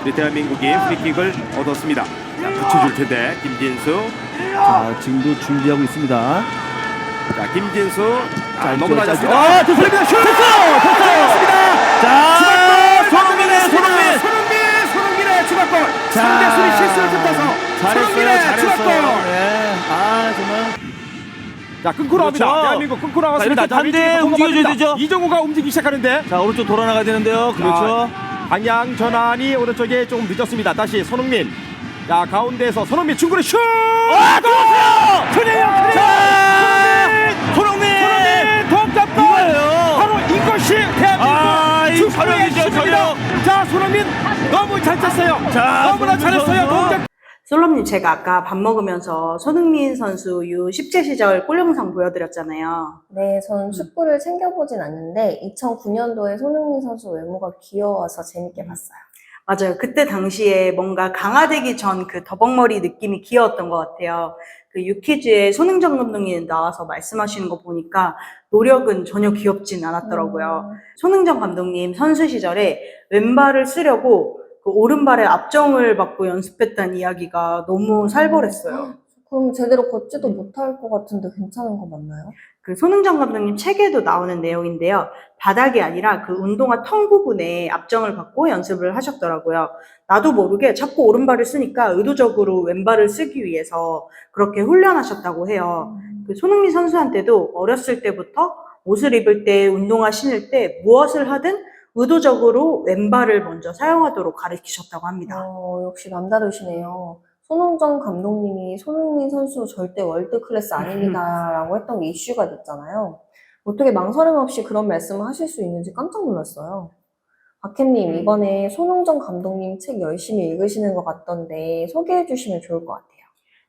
우리 대한민국이 프리킥을 얻었습니다. 자, 붙여줄 텐데 김진수. 자, 지금도 준비하고 있습니다. 자, 김진수. 자, 너무 자, 낮았습니다. 됐습니다. 슛! 됐습니다. 자, 손흥민의 추가골. 상대수비 실수를 틈타서 손흥민의 추가골. 네. 정말. 자, 끊고 나옵니다. 그렇죠. 대한민국 끊고 나왔습니다. 자, 반대 움직여줘야 되죠. 이정우가 움직이기 시작하는데. 자, 오른쪽 돌아 나가야 되는데요. 그렇죠. 방향 전환이 오른쪽에 조금 늦었습니다. 다시 손흥민. 자, 가운데에서 손흥민 중거리 슛! 들어왔어요! 손흥민! 동점골! 바로 이것이 대한민국 축구의 힘입니다. 자, 손흥민 너무 잘 찼어요. 너무나 잘했어요. 동점. 솔럼님, 제가 아까 밥 먹으면서 손흥민 선수 U10제 시절 골 영상 보여드렸잖아요. 네, 저는 축구를 챙겨보진 않는데 2009년도에 손흥민 선수 외모가 귀여워서 재밌게 봤어요. 맞아요. 그때 당시에 뭔가 강화되기 전 그 더벅머리 느낌이 귀여웠던 것 같아요. 그 유키즈에 손흥정 감독님 나와서 말씀하시는 거 보니까 노력은 전혀 귀엽진 않았더라고요. 손흥정 감독님 선수 시절에 왼발을 쓰려고 그 오른발에 압정을 받고 연습했다는 이야기가 너무 살벌했어요. 그럼 제대로 걷지도 못할 것 같은데 괜찮은 거 맞나요? 그 손흥정 감독님 책에도 나오는 내용인데요. 바닥이 아니라 그 운동화 텅 부분에 압정을 받고 연습을 하셨더라고요. 나도 모르게 자꾸 오른발을 쓰니까 의도적으로 왼발을 쓰기 위해서 그렇게 훈련하셨다고 해요. 그 손흥민 선수한테도 어렸을 때부터 옷을 입을 때, 운동화 신을 때 무엇을 하든 의도적으로 왼발을 먼저 사용하도록 가르치셨다고 합니다. 역시 남다르시네요. 손흥정 감독님이 손흥민 선수 절대 월드 클래스 아닙니다라고 했던 게 이슈가 됐잖아요. 어떻게 망설임 없이 그런 말씀을 하실 수 있는지 깜짝 놀랐어요. 박혜님, 이번에 손흥정 감독님 책 열심히 읽으시는 것 같던데 소개해 주시면 좋을 것 같아요.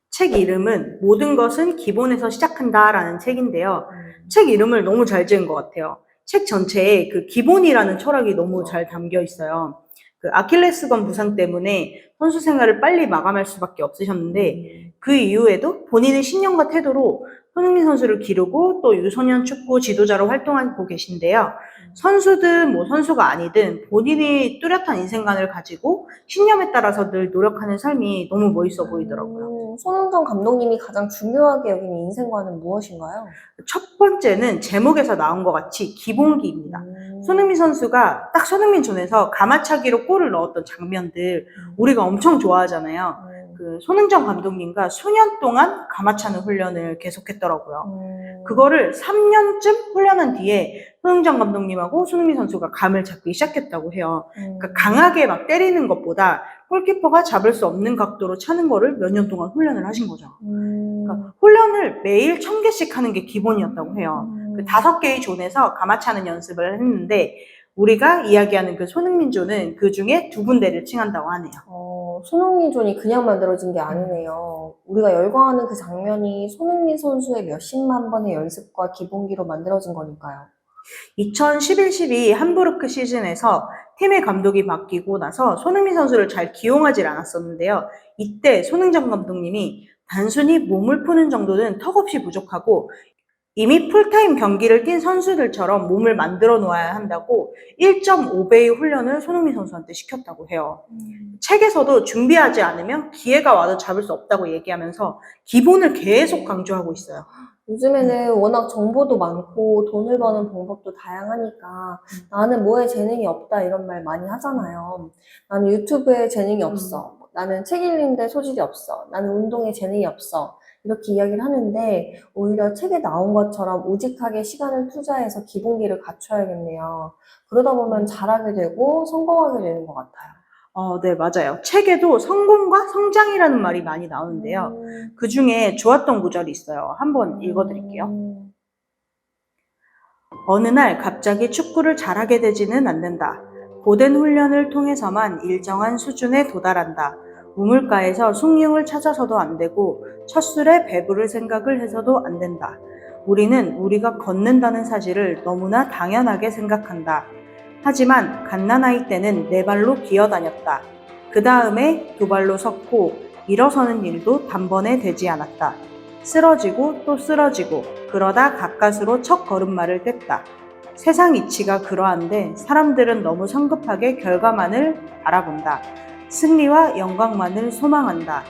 책 이름은 모든 것은 기본에서 시작한다라는 책인데요. 책 이름을 너무 잘 지은 것 같아요. 책 전체에 그 기본이라는 철학이 너무 잘 담겨 있어요. 그 아킬레스건 부상 때문에 선수 생활을 빨리 마감할 수밖에 없으셨는데 그 이후에도 본인의 신념과 태도로 손흥민 선수를 기르고 또 유소년 축구 지도자로 활동하고 계신데요. 선수든 뭐 선수가 아니든 본인이 뚜렷한 인생관을 가지고 신념에 따라서 늘 노력하는 삶이 너무 멋있어 보이더라고요. 손흥정 감독님이 가장 중요하게 여기는 인생관은 무엇인가요? 첫 번째는 제목에서 나온 것 같이 기본기입니다. 손흥민 선수가 딱 손흥민 존에서 가마차기로 골을 넣었던 장면들 우리가 엄청 좋아하잖아요. 그 손흥정 감독님과 수년 동안 가마차는 훈련을 계속했더라고요. 그거를 3년쯤 훈련한 뒤에 손흥정 감독님하고 손흥민 선수가 감을 잡기 시작했다고 해요. 그러니까 강하게 막 때리는 것보다 골키퍼가 잡을 수 없는 각도로 차는 거를 몇 년 동안 훈련을 하신 거죠. 그러니까 훈련을 매일 1000개씩 하는 게 기본이었다고 해요. 그 5개의 존에서 가마차는 연습을 했는데 우리가 이야기하는 그 손흥민 존은 그 중에 2군데를 칭한다고 하네요. 손흥민 존이 그냥 만들어진 게 아니네요. 우리가 열광하는 그 장면이 손흥민 선수의 몇십만 번의 연습과 기본기로 만들어진 거니까요. 2011-12 함부르크 시즌에서 팀의 감독이 바뀌고 나서 손흥민 선수를 잘 기용하지 않았었는데요. 이때 손흥정 감독님이 단순히 몸을 푸는 정도는 턱없이 부족하고 이미 풀타임 경기를 뛴 선수들처럼 몸을 만들어 놓아야 한다고 1.5배의 훈련을 손흥민 선수한테 시켰다고 해요. 책에서도 준비하지 않으면 기회가 와도 잡을 수 없다고 얘기하면서 기본을 계속 강조하고 있어요. 요즘에는 워낙 정보도 많고 돈을 버는 방법도 다양하니까 나는 뭐에 재능이 없다 이런 말 많이 하잖아요. 나는 유튜브에 재능이 없어. 나는 책 읽는데 소질이 없어. 나는 운동에 재능이 없어. 이렇게 이야기를 하는데 오히려 책에 나온 것처럼 우직하게 시간을 투자해서 기본기를 갖춰야겠네요. 그러다 보면 잘하게 되고 성공하게 되는 것 같아요. 네, 맞아요. 책에도 성공과 성장이라는 말이 많이 나오는데요. 그 중에 좋았던 구절이 있어요. 한번 읽어드릴게요. 어느 날 갑자기 축구를 잘하게 되지는 않는다. 고된 훈련을 통해서만 일정한 수준에 도달한다. 우물가에서 숭늉을 찾아서도 안 되고 첫 술에 배부를 생각을 해서도 안 된다. 우리는 우리가 걷는다는 사실을 너무나 당연하게 생각한다. 하지만 갓난아이 때는 4발로 기어다녔다. 그 다음에 2발로 섰고 일어서는 일도 단번에 되지 않았다. 쓰러지고 또 쓰러지고 그러다 가까스로 첫 걸음마를 뗐다. 세상 이치가 그러한데 사람들은 너무 성급하게 결과만을 바라본다. 승리와 영광만을 소망한다.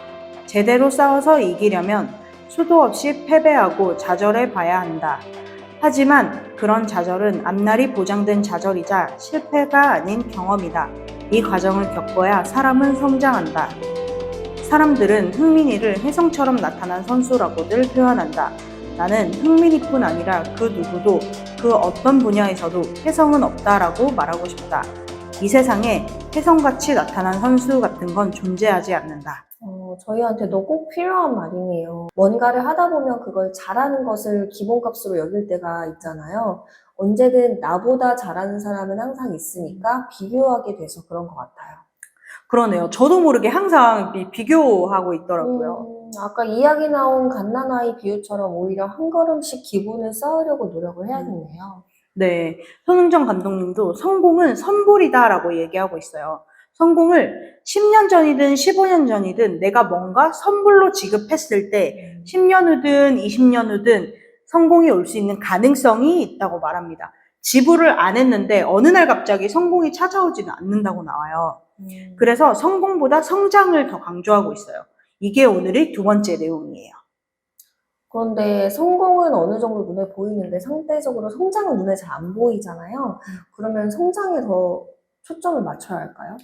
제대로 싸워서 이기려면 수도 없이 패배하고 좌절해 봐야 한다. 하지만 그런 좌절은 앞날이 보장된 좌절이자 실패가 아닌 경험이다. 이 과정을 겪어야 사람은 성장한다. 사람들은 흥민이를 혜성처럼 나타난 선수라고들 표현한다. 나는 흥민이뿐 아니라 그 누구도 그 어떤 분야에서도 혜성은 없다라고 말하고 싶다. 이 세상에 혜성같이 나타난 선수 같은 건 존재하지 않는다. 저희한테도 꼭 필요한 말이네요. 뭔가를 하다 보면 그걸 잘하는 것을 기본값으로 여길 때가 있잖아요. 언제든 나보다 잘하는 사람은 항상 있으니까 비교하게 돼서 그런 것 같아요. 그러네요. 저도 모르게 항상 비교하고 있더라고요. 아까 이야기 나온 갓난아이 비유처럼 오히려 한 걸음씩 기분을 쌓으려고 노력을 해야겠네요. 네, 손흥정 감독님도 성공은 선불이다라고 얘기하고 있어요. 성공을 10년 전이든 15년 전이든 내가 뭔가 선불로 지급했을 때 10년 후든 20년 후든 성공이 올 수 있는 가능성이 있다고 말합니다. 지불을 안 했는데 어느 날 갑자기 성공이 찾아오지는 않는다고 나와요. 그래서 성공보다 성장을 더 강조하고 있어요. 이게 오늘의 두 번째 내용이에요. 그런데 성공은 어느 정도 눈에 보이는데 상대적으로 성장은 눈에 잘 안 보이잖아요. 그러면 성장에 더 초점을 맞춰야 할까요?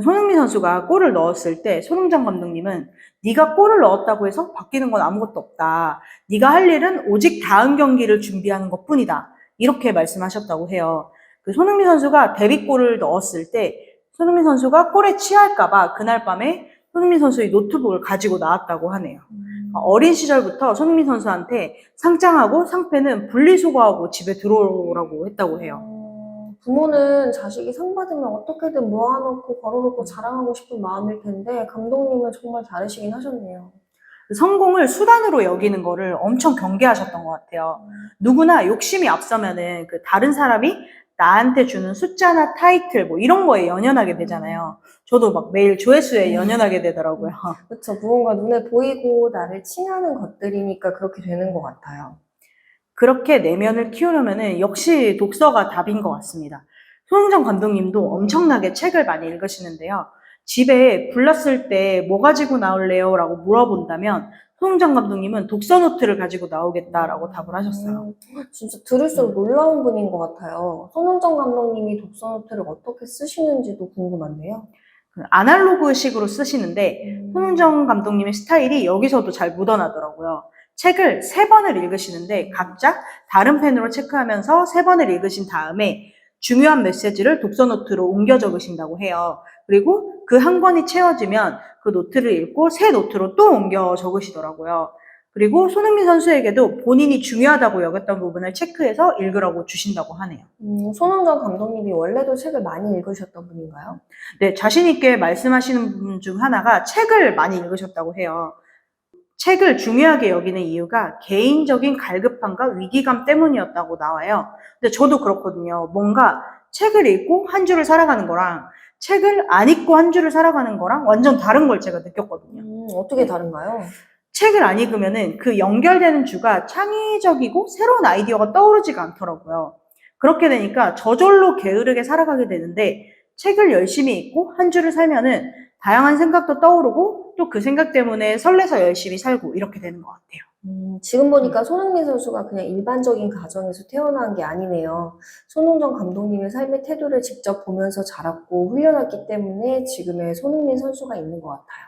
손흥민 선수가 골을 넣었을 때 손흥정 감독님은 네가 골을 넣었다고 해서 바뀌는 건 아무것도 없다. 네가 할 일은 오직 다음 경기를 준비하는 것뿐이다. 이렇게 말씀하셨다고 해요. 그 손흥민 선수가 데뷔골을 넣었을 때 손흥민 선수가 골에 취할까 봐 그날 밤에 손흥민 선수의 노트북을 가지고 나왔다고 하네요. 어린 시절부터 손흥민 선수한테 상장하고 상패는 분리수거하고 집에 들어오라고 했다고 해요. 부모는 자식이 상 받으면 어떻게든 모아놓고 걸어놓고 자랑하고 싶은 마음일 텐데 감독님은 정말 잘하시긴 하셨네요. 성공을 수단으로 여기는 거를 엄청 경계하셨던 것 같아요. 누구나 욕심이 앞서면은 그 다른 사람이 나한테 주는 숫자나 타이틀 뭐 이런 거에 연연하게 되잖아요. 저도 막 매일 조회수에 연연하게 되더라고요. 그렇죠. 무언가 눈에 보이고 나를 칭하는 것들이니까 그렇게 되는 것 같아요. 그렇게 내면을 키우려면은 역시 독서가 답인 것 같습니다. 손흥정 감독님도 엄청나게 책을 많이 읽으시는데요. 집에 불났을 때 뭐 가지고 나올래요? 라고 물어본다면 손흥정 감독님은 독서 노트를 가지고 나오겠다라고 답을 하셨어요. 진짜 들을수록 놀라운 분인 것 같아요. 손흥정 감독님이 독서 노트를 어떻게 쓰시는지도 궁금한데요. 아날로그식으로 쓰시는데 손흥정 감독님의 스타일이 여기서도 잘 묻어나더라고요. 책을 3번을 읽으시는데 각자 다른 펜으로 체크하면서 3번을 읽으신 다음에 중요한 메시지를 독서 노트로 옮겨 적으신다고 해요. 그리고 그 한 권이 채워지면 그 노트를 읽고 새 노트로 또 옮겨 적으시더라고요. 그리고 손흥민 선수에게도 본인이 중요하다고 여겼던 부분을 체크해서 읽으라고 주신다고 하네요. 손흥정 감독님이 원래도 책을 많이 읽으셨던 분인가요? 네, 자신 있게 말씀하시는 분 중 하나가 책을 많이 읽으셨다고 해요. 책을 중요하게 여기는 이유가 개인적인 갈급함과 위기감 때문이었다고 나와요. 근데 저도 그렇거든요. 뭔가 책을 읽고 한 주를 살아가는 거랑 책을 안 읽고 한 주를 살아가는 거랑 완전 다른 걸 제가 느꼈거든요. 어떻게 다른가요? 책을 안 읽으면은 그 연결되는 주가 창의적이고 새로운 아이디어가 떠오르지가 않더라고요. 그렇게 되니까 저절로 게으르게 살아가게 되는데 책을 열심히 읽고 한 주를 살면은 다양한 생각도 떠오르고 또 그 생각 때문에 설레서 열심히 살고 이렇게 되는 것 같아요. 지금 보니까 손흥민 선수가 그냥 일반적인 가정에서 태어난 게 아니네요. 손흥정 감독님의 삶의 태도를 직접 보면서 자랐고 훈련했기 때문에 지금의 손흥민 선수가 있는 것 같아요.